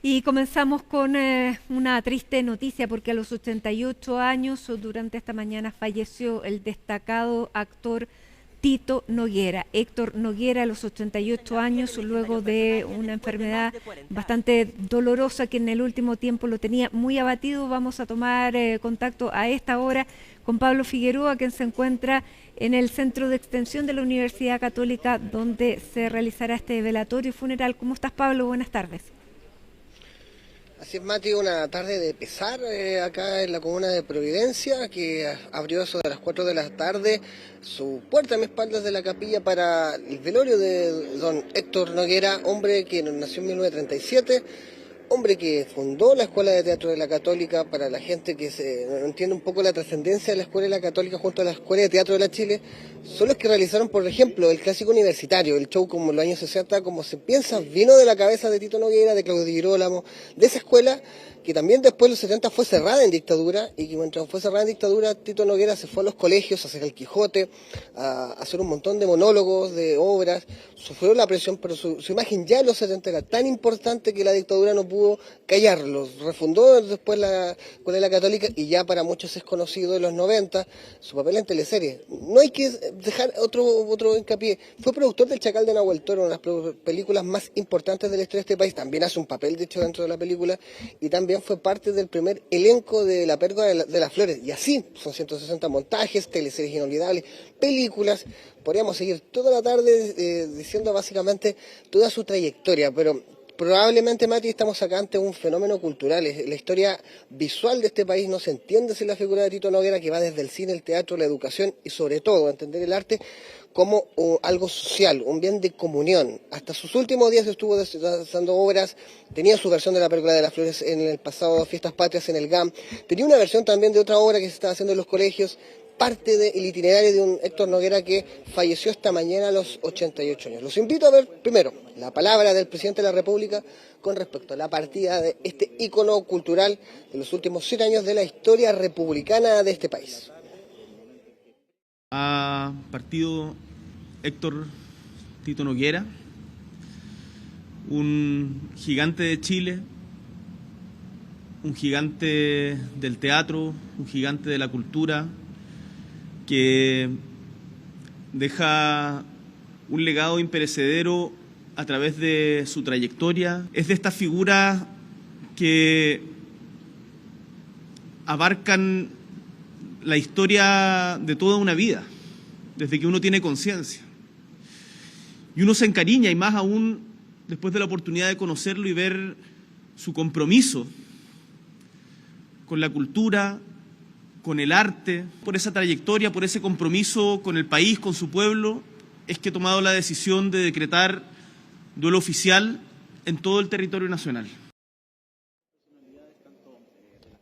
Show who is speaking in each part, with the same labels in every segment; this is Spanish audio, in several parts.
Speaker 1: Y comenzamos con una triste noticia porque a los 88 años, durante esta mañana, falleció el destacado actor Tito Noguera. Héctor Noguera a los 88 años, luego de una enfermedad bastante dolorosa que en el último tiempo lo tenía muy abatido. Vamos a tomar contacto a esta hora con Pablo Figueroa, quien se encuentra en el centro de extensión de la Universidad Católica, donde se realizará este velatorio y funeral. ¿Cómo estás, Pablo? Buenas tardes.
Speaker 2: Así es, Mati, una tarde de pesar acá en la comuna de Providencia, que abrió eso de las 4 de la tarde su puerta a mis espaldas de la capilla para el velorio de don Héctor Noguera, hombre que nació en 1937, hombre que fundó la Escuela de Teatro de la Católica. Para la gente que no entiende un poco la trascendencia de la Escuela de la Católica junto a la Escuela de Teatro de la Chile, son los que realizaron, por ejemplo, el clásico universitario, el show como en los años 60, como se piensa, vino de la cabeza de Tito Noguera, de Claudio Girolamo, de esa escuela que también después de los 70 fue cerrada en dictadura, y que mientras fue cerrada en dictadura, Tito Noguera se fue a los colegios a hacer el Quijote, a hacer un montón de monólogos, de obras, sufrió la presión, pero su imagen ya en los 70 era tan importante que la dictadura no pudo callarlos. Refundó después la Escuela de la Católica y ya para muchos es conocido en los 90 su papel en teleseries. No hay que dejar otro hincapié. Fue productor del Chacal de Nahuel Toro, una de las películas más importantes de la historia de este país. También hace un papel, de hecho, dentro de la película, y también fue parte del primer elenco de La Perla de las Flores. Y así, son 160 montajes, teleseries inolvidables, películas. Podríamos seguir toda la tarde diciendo básicamente toda su trayectoria, pero probablemente, Mati, estamos acá ante un fenómeno cultural. La historia visual de este país no se entiende sin la figura de Tito Noguera, que va desde el cine, el teatro, la educación y sobre todo a entender el arte como algo social, un bien de comunión. Hasta sus últimos días estuvo haciendo obras, tenía su versión de La Película de las Flores en el pasado Fiestas Patrias en el GAM, tenía una versión también de otra obra que se estaba haciendo en los colegios, parte del itinerario de un Héctor Noguera que falleció esta mañana a los 88 años. Los invito a ver primero la palabra del presidente de la República con respecto a la partida de este ícono cultural de los últimos 100 años de la historia republicana de este país.
Speaker 3: Ha partido Héctor Tito Noguera, un gigante de Chile, un gigante del teatro, un gigante de la cultura, que deja un legado imperecedero a través de su trayectoria. Es de estas figuras que abarcan la historia de toda una vida, desde que uno tiene conciencia. Y uno se encariña, y más aún después de la oportunidad de conocerlo y ver su compromiso con la cultura, con el arte. Por esa trayectoria, por ese compromiso con el país, con su pueblo, es que he tomado la decisión de decretar duelo oficial en todo el territorio nacional.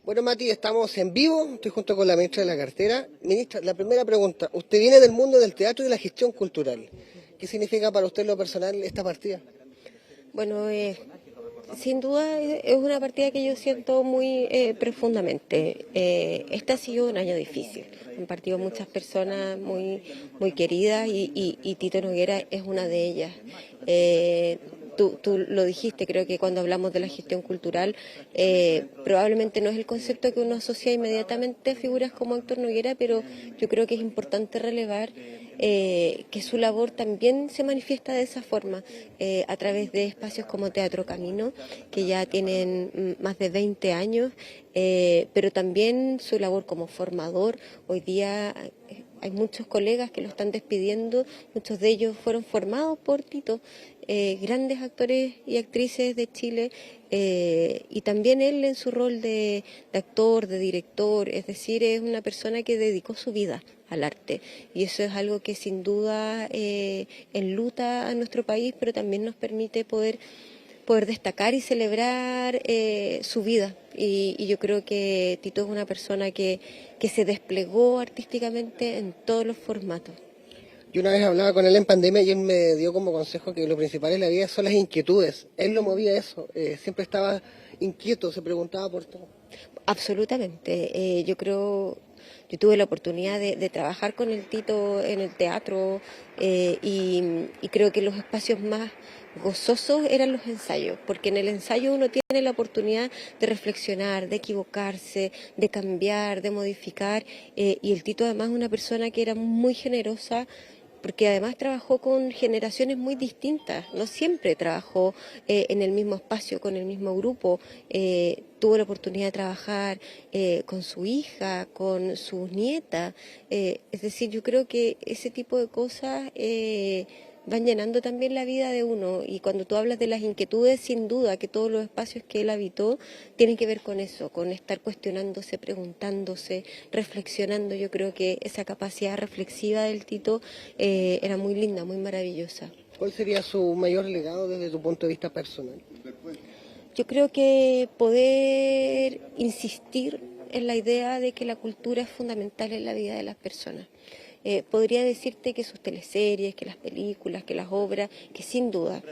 Speaker 2: Bueno, Mati, estamos en vivo, estoy junto con la ministra de la Cartera. Ministra, la primera pregunta, usted viene del mundo del teatro y de la gestión cultural. ¿Qué significa para usted en lo personal esta partida?
Speaker 4: Bueno, sin duda es una partida que yo siento muy profundamente. Este ha sido un año difícil. Han partido muchas personas muy queridas y Tito Noguera es una de ellas. Tú lo dijiste, creo que cuando hablamos de la gestión cultural, probablemente no es el concepto que uno asocia inmediatamente a figuras como Héctor Noguera, pero yo creo que es importante relevar que su labor también se manifiesta de esa forma, a través de espacios como Teatro Camino, que ya tienen más de 20 años, pero también su labor como formador. Hoy día hay muchos colegas que lo están despidiendo, muchos de ellos fueron formados por Tito, grandes actores y actrices de Chile, y también él en su rol de actor, de director, es decir, es una persona que dedicó su vida al arte, y eso es algo que sin duda enluta a nuestro país, pero también nos permite poder destacar y celebrar su vida. Y yo creo que Tito es una persona que se desplegó artísticamente en todos los formatos.
Speaker 2: Yo una vez hablaba con él en pandemia y él me dio como consejo que lo principal en la vida son las inquietudes. Él lo movía eso, siempre estaba inquieto, se preguntaba por todo.
Speaker 4: Absolutamente. Yo tuve la oportunidad de trabajar con el Tito en el teatro, y creo que los espacios gozosos eran los ensayos, porque en el ensayo uno tiene la oportunidad de reflexionar, de equivocarse, de cambiar, de modificar, y el Tito además es una persona que era muy generosa, porque además trabajó con generaciones muy distintas, no siempre trabajó en el mismo espacio, con el mismo grupo, tuvo la oportunidad de trabajar con su hija, con sus nietas, es decir, yo creo que ese tipo de cosas van llenando también la vida de uno, y cuando tú hablas de las inquietudes, sin duda que todos los espacios que él habitó tienen que ver con eso, con estar cuestionándose, preguntándose, reflexionando. Yo creo que esa capacidad reflexiva del Tito era muy linda, muy maravillosa.
Speaker 2: ¿Cuál sería su mayor legado desde tu punto de vista personal?
Speaker 4: Yo creo que poder insistir en la idea de que la cultura es fundamental en la vida de las personas. Podría decirte que sus teleseries, que las películas, que las obras, que sin duda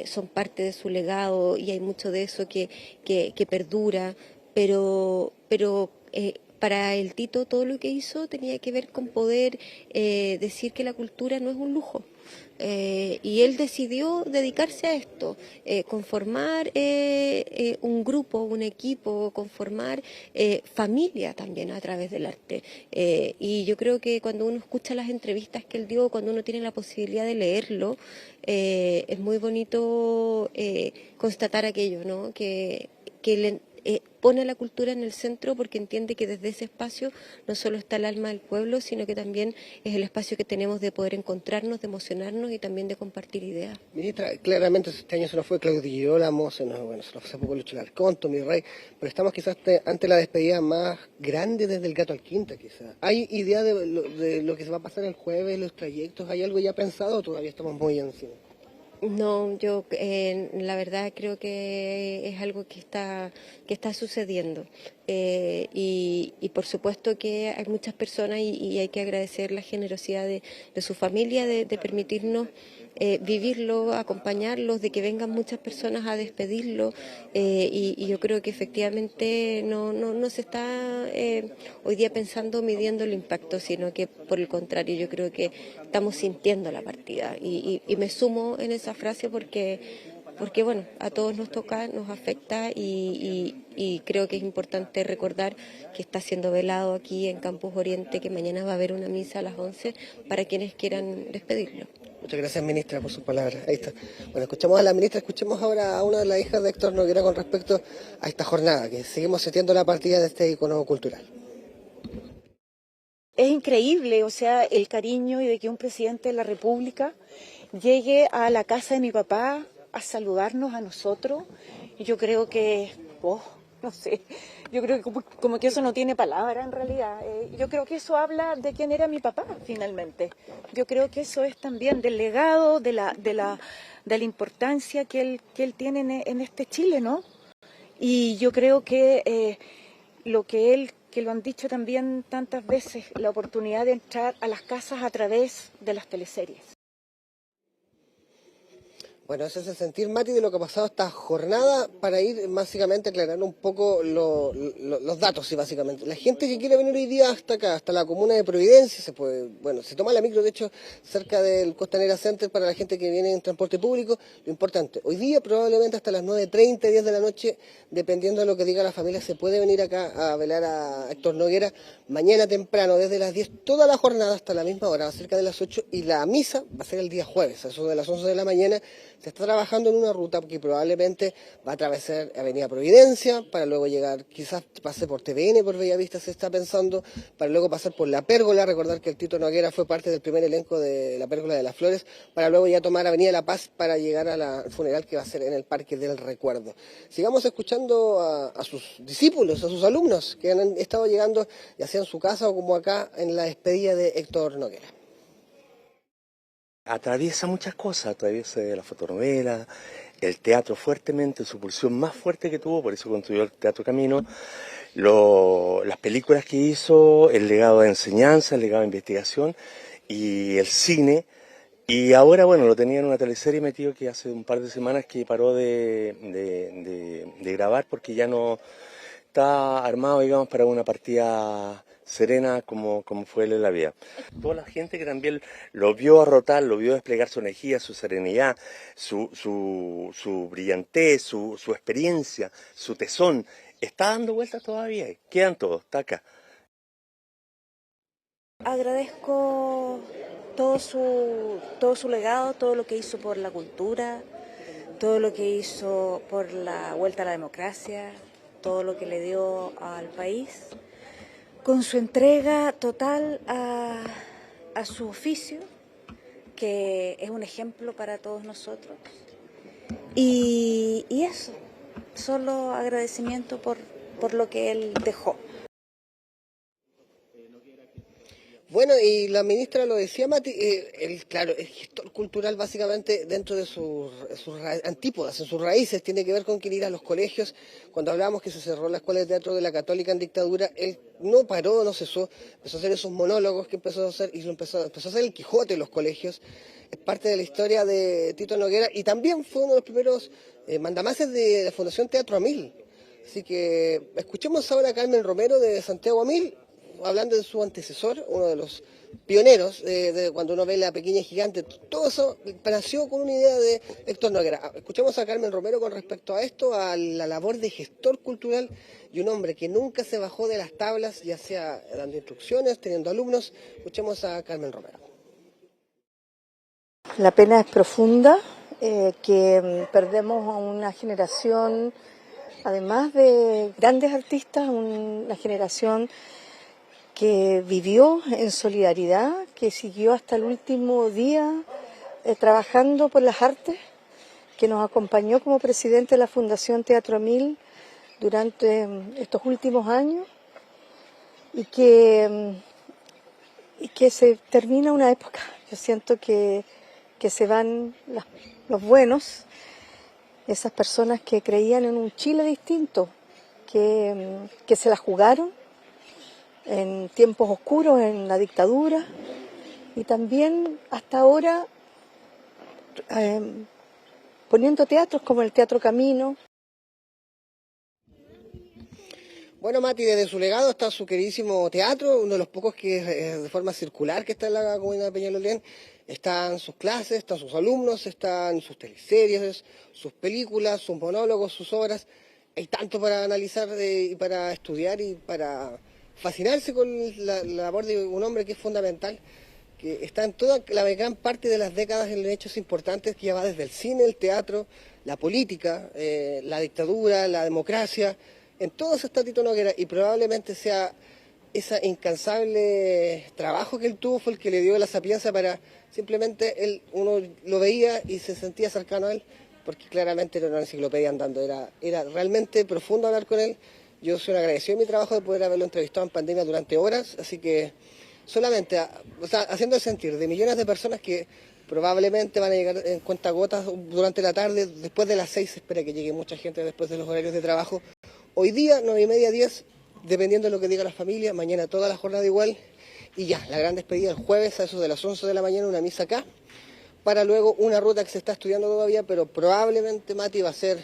Speaker 4: son parte de su legado, y hay mucho de eso que perdura, pero para el Tito todo lo que hizo tenía que ver con poder decir que la cultura no es un lujo. Y él decidió dedicarse a esto, conformar un grupo, un equipo, conformar familia también a través del arte. Y yo creo que cuando uno escucha las entrevistas que él dio, cuando uno tiene la posibilidad de leerlo, es muy bonito constatar aquello, ¿no? Que pone la cultura en el centro, porque entiende que desde ese espacio no solo está el alma del pueblo, sino que también es el espacio que tenemos de poder encontrarnos, de emocionarnos y también de compartir ideas.
Speaker 2: Ministra, claramente este año se nos fue Claudio Di Girolamo, se nos fue hace poco Lucho Larcón, Tommy Rey, pero estamos quizás ante la despedida más grande desde el Gato al Quinta, quizás. ¿Hay idea de lo que se va a pasar el jueves, los trayectos? ¿Hay algo ya pensado o todavía estamos muy encima?
Speaker 4: No, yo la verdad creo que es algo que está sucediendo, y por supuesto que hay muchas personas, y hay que agradecer la generosidad de su familia de permitirnos vivirlo, acompañarlos, de que vengan muchas personas a despedirlo, y yo creo que efectivamente no se está hoy día pensando, midiendo el impacto, sino que por el contrario, yo creo que estamos sintiendo la partida, y me sumo en esa frase porque bueno, a todos nos toca, nos afecta, y creo que es importante recordar que está siendo velado aquí en Campus Oriente, que mañana va a haber una misa a las 11 para quienes quieran despedirlo.
Speaker 2: Muchas gracias, ministra, por sus palabras. Ahí está. Bueno, escuchamos a la ministra, escuchemos ahora a una de las hijas de Héctor Noguera con respecto a esta jornada, que seguimos seteando la partida de este icono cultural.
Speaker 5: Es increíble, o sea, el cariño, y de que un presidente de la República llegue a la casa de mi papá a saludarnos a nosotros. Y yo creo que, no sé, yo creo que como que eso no tiene palabra en realidad. Yo creo que eso habla de quién era mi papá finalmente. Yo creo que eso es también del legado, de la importancia que él tiene en este Chile, ¿no? Y yo creo que que lo han dicho también tantas veces, la oportunidad de entrar a las casas a través de las teleseries.
Speaker 2: Bueno, ese es el sentir, Mati, de lo que ha pasado esta jornada, para ir básicamente aclarando un poco los datos, sí, básicamente. La gente que quiere venir hoy día hasta acá, hasta la comuna de Providencia, se toma la micro, de hecho, cerca del Costanera Center, para la gente que viene en transporte público. Lo importante, hoy día probablemente hasta las 9:30, 10 de la noche, dependiendo de lo que diga la familia, se puede venir acá a velar a Héctor Noguera. Mañana temprano, desde las 10, toda la jornada hasta la misma hora, cerca de las 8, y la misa va a ser el día jueves, a eso de las 11 de la mañana. Se está trabajando en una ruta que probablemente va a atravesar Avenida Providencia, para luego llegar, quizás pase por TVN, por Bellavista se está pensando, para luego pasar por La Pérgola. Recordar que el Tito Noguera fue parte del primer elenco de La Pérgola de las Flores, para luego ya tomar Avenida La Paz para llegar al funeral que va a ser en el Parque del Recuerdo. Sigamos escuchando a sus discípulos, a sus alumnos que han estado llegando, ya sea en su casa o como acá en la despedida de Héctor Noguera.
Speaker 6: Atraviesa muchas cosas, atraviesa la fotonovela, el teatro fuertemente, su pulsión más fuerte que tuvo, por eso construyó el Teatro Camino, las películas que hizo, el legado de enseñanza, el legado de investigación y el cine. Y ahora, bueno, lo tenía en una teleserie metido, que hace un par de semanas que paró de grabar porque ya no está armado, digamos, para una partida serena como fue él en la vida. Toda la gente que también lo vio arrotar, lo vio desplegar su energía, su serenidad, su brillantez, su experiencia, su tesón, está dando vueltas todavía, quedan todos, está acá.
Speaker 5: Agradezco todo su legado, todo lo que hizo por la cultura, todo lo que hizo por la vuelta a la democracia, todo lo que le dio al país, con su entrega total a su oficio, que es un ejemplo para todos nosotros. Y eso, solo agradecimiento por lo que él dejó.
Speaker 2: Bueno, y la ministra lo decía, Mati, claro, el gestor cultural básicamente dentro de sus antípodas, en sus raíces, tiene que ver con querer ir a los colegios. Cuando hablábamos que se cerró la Escuela de Teatro de la Católica en dictadura, él no paró, no cesó, empezó a hacer esos monólogos que empezó a hacer, y empezó a hacer el Quijote en los colegios. Es parte de la historia de Tito Noguera y también fue uno de los primeros mandamases de la Fundación Teatro Amil. Así que escuchemos ahora a Carmen Romero de Santiago Amil, hablando de su antecesor, uno de los pioneros de cuando uno ve La Pequeña Gigante. Todo eso nació con una idea de Héctor Noguera. Escuchamos a Carmen Romero con respecto a esto, a la labor de gestor cultural y un hombre que nunca se bajó de las tablas, ya sea dando instrucciones, teniendo alumnos. Escuchemos a Carmen Romero.
Speaker 7: La pena es profunda, que perdemos a una generación, además de grandes artistas, una generación que vivió en solidaridad, que siguió hasta el último día trabajando por las artes, que nos acompañó como presidente de la Fundación Teatro Amil durante estos últimos años y que se termina una época. Yo siento que se van los buenos, esas personas que creían en un Chile distinto, que se la jugaron en tiempos oscuros, en la dictadura, y también hasta ahora poniendo teatros como el Teatro Camino.
Speaker 2: Bueno, Mati, desde su legado está su queridísimo teatro, uno de los pocos que de forma circular que está en la comunidad de Peñalolén. Están sus clases, están sus alumnos, están sus teleseries, sus películas, sus monólogos, sus obras. Hay tanto para analizar y para estudiar y para fascinarse con la labor de un hombre que es fundamental, que está en toda la gran parte de las décadas en hechos importantes, que ya va desde el cine, el teatro, la política, la dictadura, la democracia. En todo eso está Tito Noguera y probablemente sea ese incansable trabajo que él tuvo fue el que le dio la sapiencia para simplemente uno lo veía y se sentía cercano a él, porque claramente era una enciclopedia andando, era realmente profundo hablar con él. Yo soy agradecido de mi trabajo de poder haberlo entrevistado en pandemia durante horas, así que solamente haciendo sentir de millones de personas que probablemente van a llegar en cuentagotas durante la tarde, después de las 6 se espera que llegue mucha gente después de los horarios de trabajo. Hoy día, 9:30, 10, dependiendo de lo que diga la familia, mañana toda la jornada igual, y ya, la gran despedida el jueves a eso de las 11 de la mañana, una misa acá, para luego una ruta que se está estudiando todavía, pero probablemente, Mati, va a ser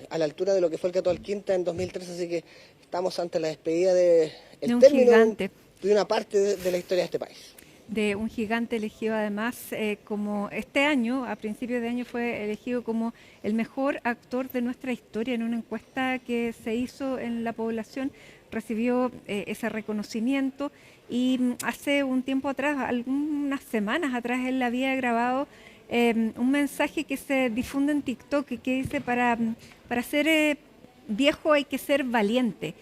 Speaker 2: a la altura de lo que fue el Cato Alquinta en 2003, así que estamos ante la despedida de
Speaker 1: un gigante,
Speaker 2: de una parte de la historia de este país.
Speaker 1: De un gigante elegido además como este año, a principios de año fue elegido como el mejor actor de nuestra historia en una encuesta que se hizo en la población, recibió ese reconocimiento y hace un tiempo atrás, algunas semanas atrás, él había grabado un mensaje que se difunde en TikTok que dice para ser viejo hay que ser valiente.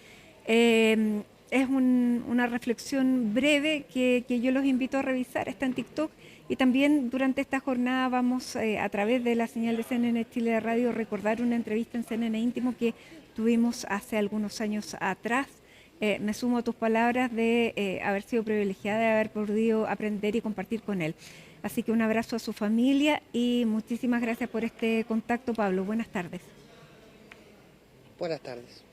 Speaker 1: Es una reflexión breve que yo los invito a revisar, está en TikTok y también durante esta jornada vamos a través de la señal de CNN Chile de Radio recordar una entrevista en CNN Íntimo que tuvimos hace algunos años atrás. Me sumo a tus palabras de haber sido privilegiada, de haber podido aprender y compartir con él. Así que un abrazo a su familia y muchísimas gracias por este contacto, Pablo. Buenas tardes.
Speaker 2: Buenas tardes.